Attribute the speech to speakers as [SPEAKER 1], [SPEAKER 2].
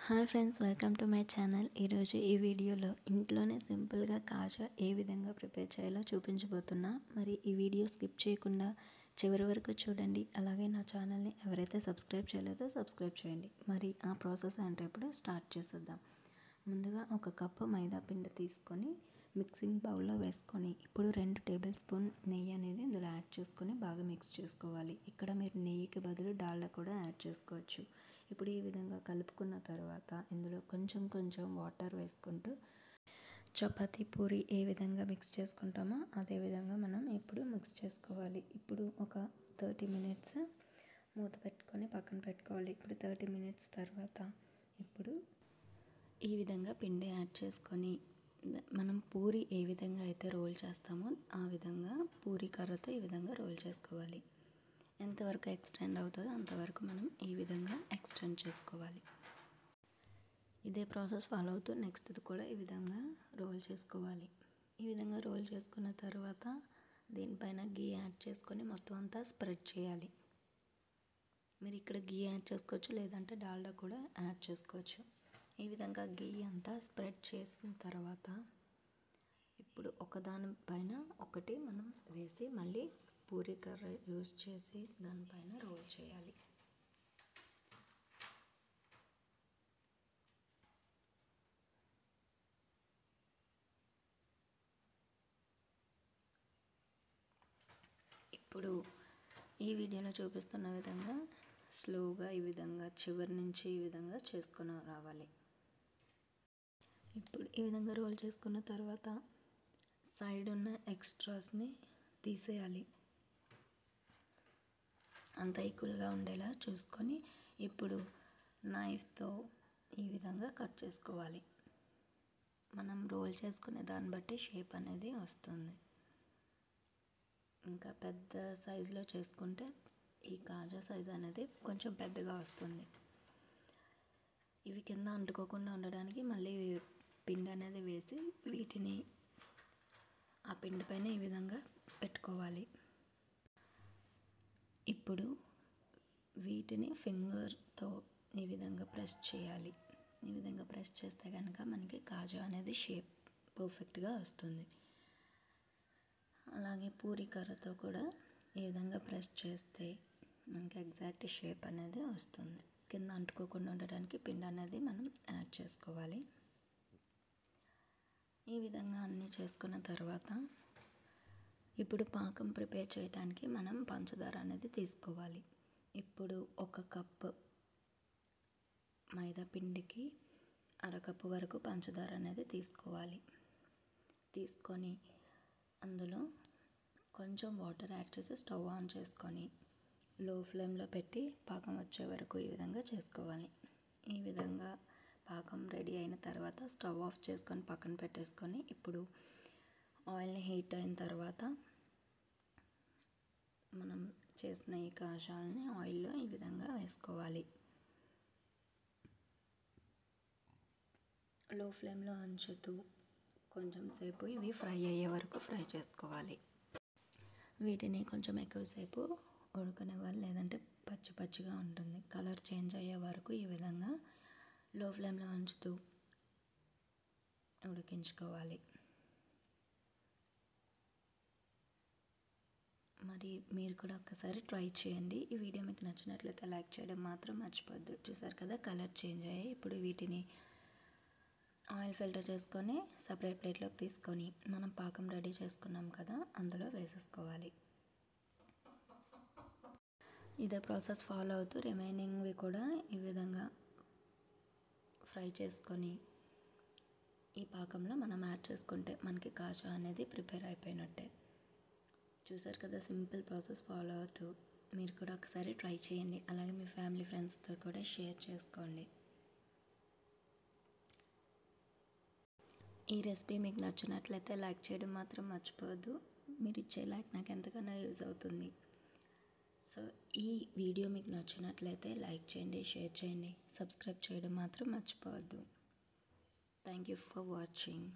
[SPEAKER 1] Hi friends, welcome to my channel. ఈరోజు ఈ వీడియోలో ఇంట్లోనే సింపుల్గా కాజా ఏ విధంగా ప్రిపేర్ చేయాలో చూపించబోతున్నా. మరి ఈ వీడియో స్కిప్ చేయకుండా చివరి వరకు చూడండి. అలాగే నా ఛానల్ని ఎవరైతే సబ్స్క్రైబ్ చేయలేదో సబ్స్క్రైబ్ చేయండి. మరి ఆ ప్రాసెస్ అంటే ఇప్పుడు స్టార్ట్ చేసేద్దాం. ముందుగా ఒక కప్పు మైదా పిండి తీసుకొని మిక్సింగ్ బౌల్లో వేసుకొని ఇప్పుడు 2 టేబుల్ స్పూన్ నెయ్యి అనేది ఇందులో యాడ్ చేసుకొని బాగా మిక్స్ చేసుకోవాలి. ఇక్కడ మీరు నెయ్యికి బదులు డాల్డా కూడా యాడ్ చేసుకోవచ్చు. ఇప్పుడు ఈ విధంగా కలుపుకున్న తర్వాత ఇందులో కొంచెం కొంచెం వాటర్ వేసుకుంటూ చపాతీ పూరి ఏ విధంగా మిక్స్ చేసుకుంటామో అదే విధంగా మనం ఇప్పుడు మిక్స్ చేసుకోవాలి. ఇప్పుడు ఒక 30 మినిట్స్ మూత పెట్టుకొని పక్కన పెట్టుకోవాలి. ఇప్పుడు 30 మినిట్స్ తర్వాత ఇప్పుడు ఈ విధంగా పిండి యాడ్ చేసుకొని మనం పూరి ఏ విధంగా అయితే రోల్ చేస్తామో ఆ విధంగా పూరి కర్రతో ఈ విధంగా రోల్ చేసుకోవాలి. ఎంతవరకు ఎక్స్టెండ్ అవుతుందో అంతవరకు మనం ఈ విధంగా ఎక్స్టెండ్ చేసుకోవాలి. ఇదే ప్రాసెస్ ఫాలో అవుతూ నెక్స్ట్ కూడా ఈ విధంగా రోల్ చేసుకోవాలి. ఈ విధంగా రోల్ చేసుకున్న తర్వాత దీనిపైన గీ యాడ్ చేసుకొని మొత్తం అంతా స్ప్రెడ్ చేయాలి. మీరు ఇక్కడ గీ యాడ్ చేసుకోవచ్చు, లేదంటే డాల్డా కూడా యాడ్ చేసుకోవచ్చు. ఈ విధంగా గీ అంతా స్ప్రెడ్ చేసిన తర్వాత ఇప్పుడు ఒకదానిపైన ఒకటి మనం వేసి మళ్ళీ పూరీ కర్ర యూజ్ చేసి దానిపైన రోల్ చేయాలి. ఇప్పుడు ఈ వీడియోలో చూపిస్తున్న విధంగా స్లోగా ఈ విధంగా చివరి నుంచి ఈ విధంగా చేసుకొని రావాలి. ఇప్పుడు ఈ విధంగా రోల్ చేసుకున్న తర్వాత సైడ్ ఉన్న ఎక్స్ట్రాస్ని తీసేయాలి. అంత ఈక్వల్గా ఉండేలా చూసుకొని ఇప్పుడు నైఫ్తో ఈ విధంగా కట్ చేసుకోవాలి. మనం రోల్ చేసుకునే దాన్ని బట్టి షేప్ అనేది వస్తుంది. ఇంకా పెద్ద సైజులో చేసుకుంటే ఈ కాజా సైజ్ అనేది కొంచెం పెద్దగా వస్తుంది. ఇవి కింద అంటుకోకుండా ఉండడానికి మళ్ళీ పిండి అనేది వేసి వీటిని ఆ పిండి పైన ఈ విధంగా పెట్టుకోవాలి. ఇప్పుడు వీటిని ఫింగర్తో ఈ విధంగా ప్రెస్ చేయాలి. ఈ విధంగా ప్రెస్ చేస్తే కనుక మనకి కాజా అనేది షేప్ పర్ఫెక్ట్గా వస్తుంది. అలాగే పూరీ కర్రతో కూడా ఈ విధంగా ప్రెస్ చేస్తే మనకి ఎగ్జాక్ట్ షేప్ అనేది వస్తుంది. కింద అంటుకోకుండా ఉండడానికి పిండి అనేది మనం యాడ్ చేసుకోవాలి. ఈ విధంగా అన్నీ చేసుకున్న తర్వాత ఇప్పుడు పాకం ప్రిపేర్ చేయడానికి మనం పంచదార అనేది తీసుకోవాలి. ఇప్పుడు 1 కప్పు మైదా పిండికి అరకప్పు వరకు పంచదార అనేది తీసుకోవాలి. తీసుకొని అందులో కొంచెం వాటర్ యాడ్ చేసి స్టవ్ ఆన్ చేసుకొని లో ఫ్లేమ్లో పెట్టి పాకం వచ్చే వరకు ఈ విధంగా చేసుకోవాలి. ఈ విధంగా పాకం రెడీ అయిన తర్వాత స్టవ్ ఆఫ్ చేసుకొని పక్కన పెట్టేసుకొని ఇప్పుడు ఆయిల్ని హీట్ అయిన తర్వాత మనం చేసిన ఈ కాజాలని ఆయిల్లో ఈ విధంగా వేసుకోవాలి. లో ఫ్లేమ్లో ఉంచుతూ కొంచెం సేపు ఇవి ఫ్రై అయ్యే వరకు ఫ్రై చేసుకోవాలి. వీటిని కొంచెం ఎక్కువసేపు ఉడకనివ్వాలి, లేదంటే పచ్చి పచ్చిగా ఉంటుంది. కలర్ చేంజ్ అయ్యే వరకు ఈ విధంగా లో ఫ్లేమ్లో ఉంచుతూ ఉడికించుకోవాలి. మరి మీరు కూడా ఒక్కసారి ట్రై చేయండి. ఈ వీడియో మీకు నచ్చినట్లయితే లైక్ చేయడం మాత్రం మర్చిపోద్దు. చూసారు కదా, కలర్ చేంజ్ అయ్యాయి. ఇప్పుడు వీటిని ఆయిల్ ఫిల్టర్ చేసుకొని సపరేట్ ప్లేట్లోకి తీసుకొని మనం పాకం రెడీ చేసుకున్నాం కదా అందులో వేసేసుకోవాలి. ఇదే ప్రాసెస్ ఫాలో అవుతూ రిమైనింగ్వి కూడా ఈ విధంగా ఫ్రై చేసుకొని ఈ పాకంలో మనం యాడ్ చేసుకుంటే మనకి కాజా అనేది ప్రిపేర్ అయిపోయినట్టే. చూసారు కదా, సింపుల్ ప్రాసెస్ ఫాలో అవుతూ మీరు కూడా ఒకసారి ట్రై చేయండి. అలాగే మీ ఫ్యామిలీ ఫ్రెండ్స్తో కూడా షేర్ చేసుకోండి. ఈ రెసిపీ మీకు నచ్చినట్లయితే లైక్ చేయడం మాత్రం మర్చిపోవద్దు. మీరు ఇచ్చే లైక్ నాకు ఎంతగానో యూజ్ అవుతుంది. సో ఈ వీడియో మీకు నచ్చినట్లయితే లైక్ చేయండి, షేర్ చేయండి, సబ్స్క్రైబ్ చేయడం మాత్రం మర్చిపోవద్దు. Thank you for watching.